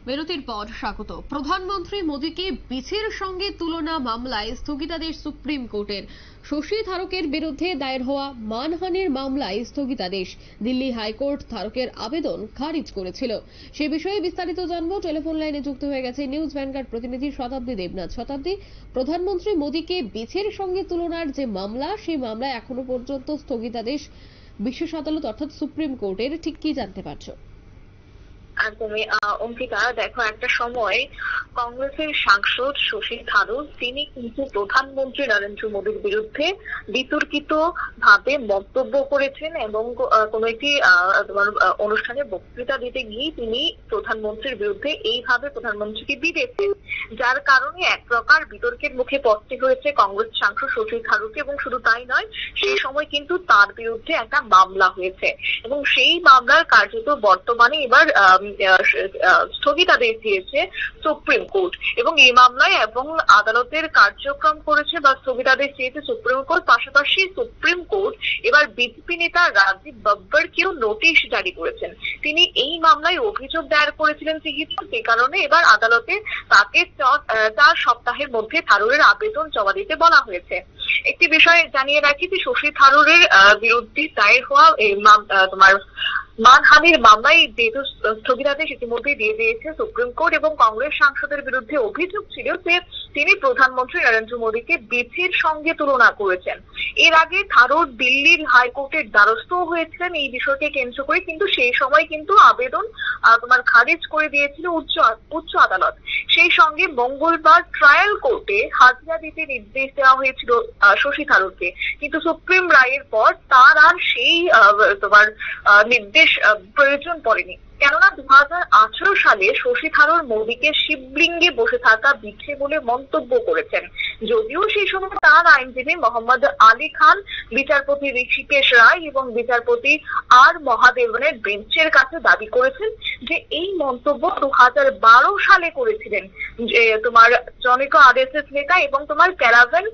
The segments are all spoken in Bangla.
বিরতির পর স্বাগত। প্রধানমন্ত্রী মোদীকে বিছের সঙ্গে তুলনা মামলায় স্থগিতাদেশ সুপ্রিম কোর্টের। শশী থারুকের বিরুদ্ধে দায়ের হওয়া মানহানির মামলায় স্থগিতাদেশ। দিল্লি হাইকোর্ট থারুকের আবেদন খারিজ করেছিল। সে বিষয়ে বিস্তারিত জানবো। টেলিফোন লাইনে যুক্ত হয়ে গেছে নিউজ ভ্যানগার্ড প্রতিনিধি শতাব্দী দেবনাথ। শতাব্দী, প্রধানমন্ত্রী মোদীকে বিছের সঙ্গে তুলনার যে মামলা, সেই মামলায় এখনো পর্যন্ত স্থগিতাদেশ বিশেষ আদালত অর্থাৎ সুপ্রিম কোর্টের, ঠিক কি জানতে পারছো? একদমই অঙ্কিতা, দেখো, একটা সময় কংগ্রেসের সাংসদ শশী থারুর তিনি কিন্তু প্রধানমন্ত্রী নরেন্দ্র মোদীর বিরুদ্ধে বিতর্কিত ভাবে মন্তব্য করেছেন এবং কোন একটি অনুষ্ঠানে বক্তৃতা দিতে গিয়ে তিনি প্রধানমন্ত্রীর বিরুদ্ধে এইভাবে প্রধানমন্ত্রীকে বিঁধেছেন, যার কারণে এক প্রকার বিতর্কের মুখে পড়তে হয়েছে কংগ্রেস সাংসদ শশী থারুরকে। এবং শুধু তাই নয়, সেই সময় কিন্তু তার বিরুদ্ধে একটা মামলা হয়েছে এবং সেই মামলার কার্যত বর্তমানে এবার স্থগিতাদেশ দিয়েছে সুপ্রিম কোর্ট এবং এই মামলায় এবং আদালতের কার্যক্রম করেছে বা স্থগিতাদেশ দিয়েছে সুপ্রিম কোর্ট। পাশাপাশি সুপ্রিম কোর্ট এবার বিজেপি নেতা রাজীব বাব্বরকেও নোটিশ জারি করেছেন। তিনি এই মামলায় অভিযোগ দায়ের করেছিলেন যেহেতু, সে কারণে এবার আদালতে তাকে 4 সপ্তাহের মধ্যে থারুরের আবেদন জমা দিতে বলা হয়েছে। একটি বিষয় জানিয়ে রাখি যে শশী থারুরের বিরুদ্ধে দায়ের হওয়া এই মানহানির মামলায় যেহেতু স্থগিতাদেশ ইতিমধ্যে দিয়ে দিয়েছে সুপ্রিম কোর্ট এবং কংগ্রেস সাংসদের বিরুদ্ধে অভিযোগ ছিল যে তিনি প্রধানমন্ত্রী নরেন্দ্র মোদীকে বিছের সঙ্গে তুলনা করেছেন। এর আগে থারুর দিল্লির হাইকোর্টের দ্বারস্থ হয়েছিলেন এই বিষয়কে কেন্দ্র করে, কিন্তু সেই সময় কিন্তু আবেদন খারিজ করে দিয়েছিল উচ্চ আদালত। সেই সঙ্গে মঙ্গলবার ট্রায়াল কোর্টে হাজিরা দিতে নির্দেশ দেওয়া হয়েছিল শশী থারুরকে, কিন্তু সুপ্রিম রায়ের পর তার আর সেই নির্দেশ প্রয়োজন পড়েনি। কেননা 2018 সালে শশী থারুর মোদীকে শিবলিঙ্গে বসে থাকা বিছে বলে মন্তব্য করেছেন। যদিও সেই সময় তার আইনজীবী মোহাম্মদ আলী খান বিচারপতি ঋষিকেশ রায় এবং বিচারপতি আর মহাদেবনের বেঞ্চের কাছে দাবি করেছেন যে এই মন্তব্য 2012 সালে করেছিলেন জনৈক আরএসএস নেতা এবং ক্যারাভেন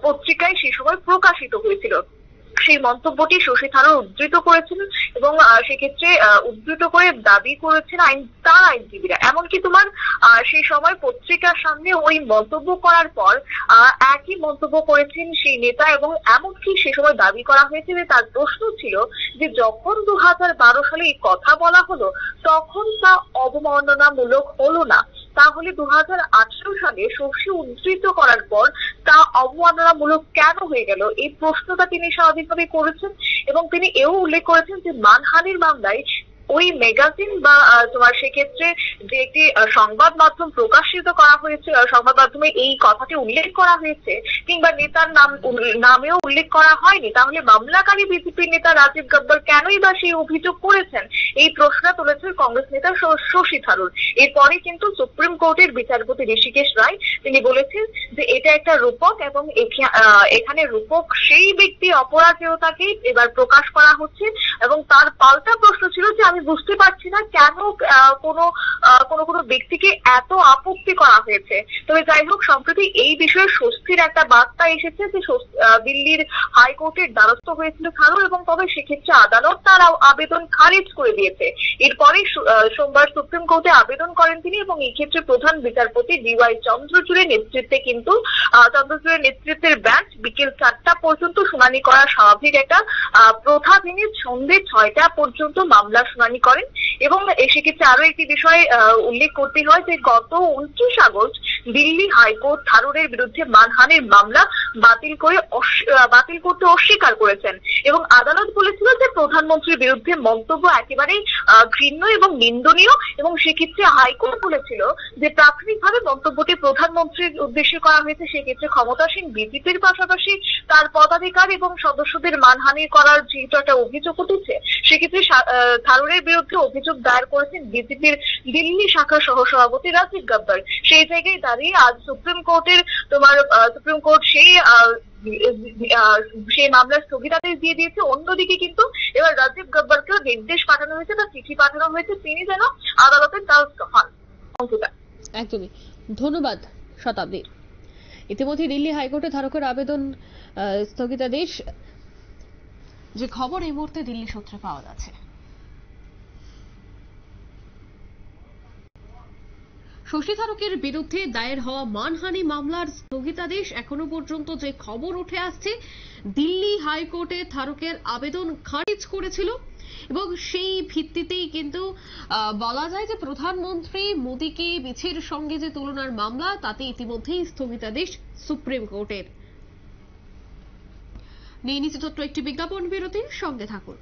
পত্রিকায় সেই সময় প্রকাশিত হয়েছিল। সেই মন্তব্যটি শশী থারুর উদ্ধৃত করেছেন এবং সেক্ষেত্রে উদ্ধৃত করে দাবি করেছেন তার আইনজীবীরা। এমনকি সেই সময় পত্রিকার সামনে ওই মন্তব্য করার পর একই মন্তব্য করেছেন সেই নেতা এবং এমনকি সে সময় দাবি করা হয়েছে যে তার প্রশ্ন ছিল যে যখন 2012 সালে এই কথা বলা হলো তখন তা অবমাননামূলক হলো না, তাহলে 2018 সালে শশী উদ্ধৃত করার পর তা অবমাননামূলক কেন হয়ে গেল? এই প্রশ্নটা তিনি স্বাভাবিকভাবে করেছেন এবং তিনি এও উল্লেখ করেছেন যে মানহানির মামলায় ওই ম্যাগাজিন বা সেক্ষেত্রে যে একটি সংবাদ মাধ্যম প্রকাশিত করা হয়েছে, সংবাদ মাধ্যমে এই কথাটি উল্লেখ করা হয়েছে কিংবা নেতার নামেও উল্লেখ করা হয়নি, তাহলে মামলাকারী বিজেপি নেতা রাজীব গব্বর কেনই বা সেই অভিযোগ করেছেন? এই প্রশ্ন তুলেছেন কংগ্রেস নেতা শশী থারুর। এরপরে কিন্তু সুপ্রিম কোর্টের বিচারপতি ঋষিকেশ রায় তিনি বলেছেন যে এটা একটা রূপক এবং এখানে রূপক সেই ব্যক্তি অপরাজেয়তাকে এবার প্রকাশ করা হচ্ছে এবং তার পাল্টা প্রশ্ন ছিল যে আমি বুঝতে পারছি না কেন কোন ব্যক্তিকে এত আপত্তি করা হয়েছে। তবে যাই হোক, সম্প্রতি এই বিষয়ে স্বস্তির একটা বার্তা এসেছে যে দিল্লির হাইকোর্টের দ্বারস্থ হয়েছিল থারুর এবং তবে সেক্ষেত্রে আদালত তার আবেদন খারিজ করে দিয়েছে। এরপরে সোমবার সুপ্রিম কোর্টে আবেদন করেন তিনি এবং এই ক্ষেত্রে প্রধান বিচারপতি DY চন্দ্রচূড়ের নেতৃত্বের বেঞ্চ বিকেল 4টা পর্যন্ত শুনানি করা স্বাভাবিক একটা প্রথা ভেঙে সন্ধ্যে 6টা পর্যন্ত মামলা শুনানি করেন। এবং সেক্ষেত্রে আরো একটি বিষয় উল্লেখ করতে হয় যে গত 29 আগস্ট দিল্লি হাইকোর্ট থারুরের বিরুদ্ধে মানহানির মামলা বাতিল করতে অস্বীকার করেছেন এবং আদালত বলেছিল যে প্রধানমন্ত্রীর বিরুদ্ধে মন্তব্য একেবারেই ঘৃণ্য এবং নিন্দনীয় এবং সেক্ষেত্রে হাইকোর্ট বলেছিল যে প্রাথমিকভাবে মন্তব্যটি প্রধানমন্ত্রীর উদ্দেশ্যে করা হয়েছে, সেক্ষেত্রে ক্ষমতাসীন বিজেপির পাশাপাশি তার পদাধিকার এবং সদস্যদের মানহানি করার যেহেতু একটা অভিযোগ উঠেছে, সেক্ষেত্রে থারুরের বিরুদ্ধে অভিযোগ দায়ের করেছেন বিজেপির দিল্লি শাখার সহসভাপতি রাজীব গব্বর। সেই জায়গায় দাঁড়িয়ে আজ সুপ্রিম কোর্ট সেই মামলার স্থগিতাদেশ দিয়ে দিয়েছে। অন্যদিকে কিন্তু এবার রাজীব গব্বরকেও নির্দেশ পাঠানো হয়েছে বা চিঠি পাঠানো হয়েছে তিনি যেন আদালতের দ্বারস্থ হন। একদমই ধন্যবাদ শতাব্দী। ইতিমধ্যে দিল্লি হাইকোর্টে থারুকের আবেদন স্থগিতাদেশ, যে খবর এই মুহূর্তে দিল্লি সূত্রে পাওয়া যাচ্ছে। শশী থারকের বিরুদ্ধে দায়ের হওয়া মানহানি মামলার স্থগিতাদেশ এখনো পর্যন্ত যে খবর উঠে আসছে, দিল্লি হাইকোর্টে থারকের আবেদন খারিজ করেছিল এবং সেই ভিত্তিতেই কিন্তু বলা যায় যে প্রধানমন্ত্রী মোদীকে বিছের সঙ্গে যে তুলনার মামলা, তাতে ইতিমধ্যেই স্থগিতাদেশ সুপ্রিম কোর্টের। নিয়ে নিচ্ছে ছোট্ট একটি বিজ্ঞাপন বিরতির সঙ্গে থাকুন।